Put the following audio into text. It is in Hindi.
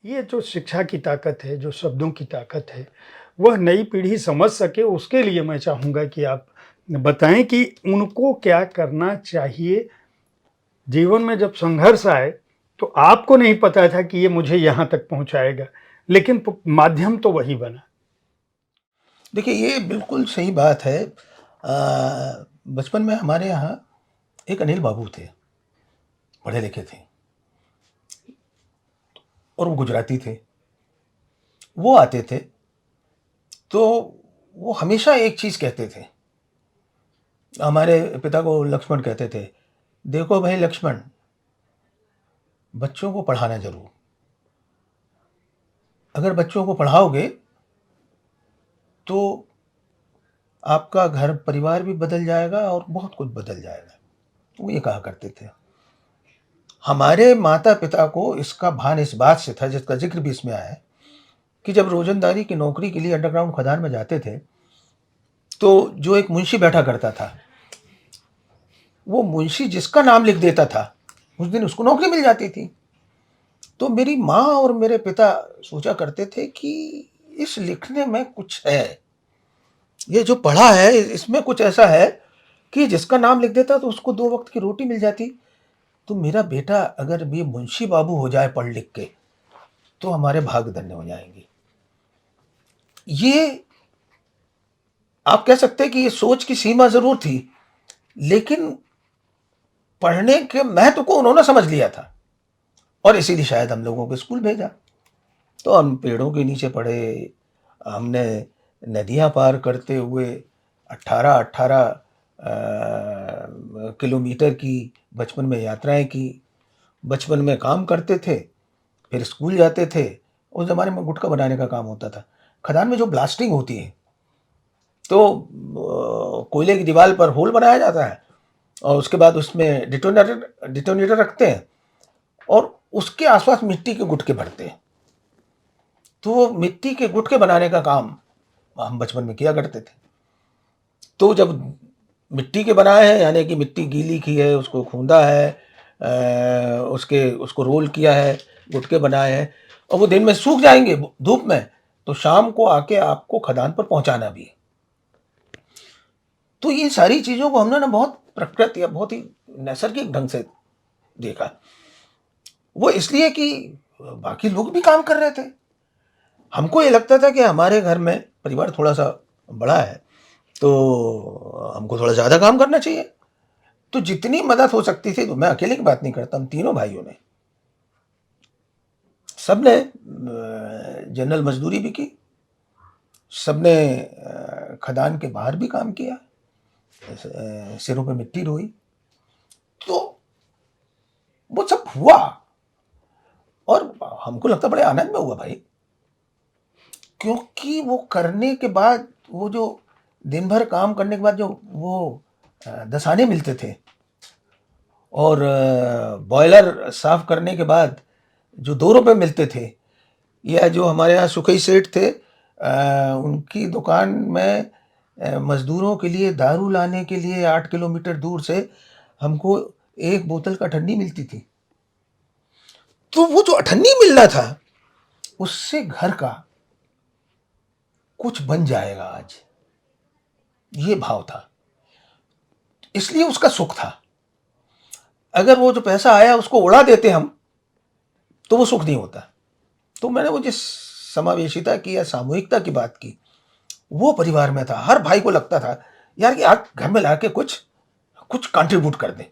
ये जो शिक्षा की ताकत है, जो शब्दों की ताकत है, वह नई पीढ़ी समझ सके उसके लिए मैं चाहूँगा कि आप बताएँ कि उनको क्या करना चाहिए? जीवन में जब संघर्ष आए, तो आपको नहीं पता था कि ये मुझे यहाँ तक पहुँचाएगा, लेकिन माध्यम तो वही बना। देखिए, ये बिल्कुल सही बात है। बचपन में हमारे यहाँ एक अनिल बाबू थे, पढ़े लिखे थे और वो गुजराती थे। वो आते थे, तो वो हमेशा एक चीज़ कहते थे। हमारे पिता को लक्ष्मण कहते थे, देखो भाई लक्ष्मण, बच्चों को पढ़ाना ज़रूर। अगर बच्चों को पढ़ाओगे, तो आपका घर परिवार भी बदल जाएगा और बहुत कुछ बदल जाएगा। वो ये कहा करते थे। हमारे माता-पिता को इसका भान इस बात से था, जिसका ज़िक्र भी इसमें आया है, कि जब रोज़ंदारी की नौकरी के लिए अंडरग्राउंड खदान में जाते थे, तो जो एक मुंशी बैठा करता था, वो मुंशी जिसका नाम लिख देता था, उस दिन उसको नौकरी मिल जाती थी। तो मेरी माँ और मेरे पिता सोचा करते थे कि इस लिखने में कुछ है। ये जो पढ़ा है, इसमें कुछ ऐसा है कि जिसका नाम लिख देता तो उसको 2 वक़्त की रोटी मिल जाती। तो मेरा बेटा अगर ये मुंशी बाबू हो जाए पढ़ लिख के, तो हमारे भाग धन्य हो जाएँगे। ये आप कह सकते हैं कि ये सोच की सीमा ज़रूर थी, लेकिन पढ़ने के महत्व को उन्होंने समझ लिया था और इसीलिए शायद हम लोगों को स्कूल भेजा। तो हम पेड़ों के नीचे पढ़े, हमने नदियाँ पार करते हुए 18-18 किलोमीटर की बचपन में यात्राएँ की। बचपन में काम करते थे, फिर स्कूल जाते थे। उस ज़माने में गुटखा बनाने का काम होता था। खदान में जो ब्लास्टिंग होती है, तो कोयले की दीवार पर होल बनाया जाता है और उसके बाद उसमें डिटोनेटर रखते हैं और उसके आसपास मिट्टी के गुटके भरते हैं। तो वो मिट्टी के गुटके बनाने का काम हम बचपन में किया करते थे। तो जब मिट्टी के बनाए हैं, यानी कि मिट्टी गीली की है, उसको खूंदा है, उसको रोल किया है, गुटके बनाए हैं और वो दिन में सूख जाएंगे धूप में, तो शाम को आके आपको खदान पर पहुंचाना भी है। तो ये सारी चीज़ों को हमने ना बहुत प्रकृति या बहुत ही नैसर्गिक ढंग से देखा। वो इसलिए कि बाकी लोग भी काम कर रहे थे। हमको ये लगता था कि हमारे घर में परिवार थोड़ा-सा बड़ा है, तो हमको थोड़ा ज़्यादा काम करना चाहिए। तो जितनी मदद हो सकती थी, तो मैं अकेले की बात नहीं करता, हम तीनों भाइयों ने, सबने जनरल मज़दूरी भी की, सबने खदान के बाहर भी काम किया, सिरों पे मिट्टी रोई। तो वो सब हुआ और हमको लगता बड़े आनंद में हुआ भाई, क्योंकि वो करने के बाद, वो जो दिन भर काम करने के बाद जो वो 10 आने मिलते थे और बॉयलर साफ करने के बाद जो 2 रुपए मिलते थे, या जो हमारे यहाँ सुखई सेठ थे, उनकी दुकान में मज़दूरों के लिए दारू लाने के लिए 8 किलोमीटर दूर से हमको 1 बोतल का अठन्नी मिलती थी। तो वो जो अठन्नी मिलना था, उससे घर का कुछ बन जाएगा आज, ये भाव था। इसलिए उसका सुख था। अगर वो जो पैसा आया उसको उड़ा देते हम, तो वो सुख नहीं होता। तो मैंने वो जिस समावेशिता की या सामूहिकता की बात की, वो परिवार में था। हर भाई को लगता था यार कि आज घर में लाके कुछ कंट्रीब्यूट कर दें।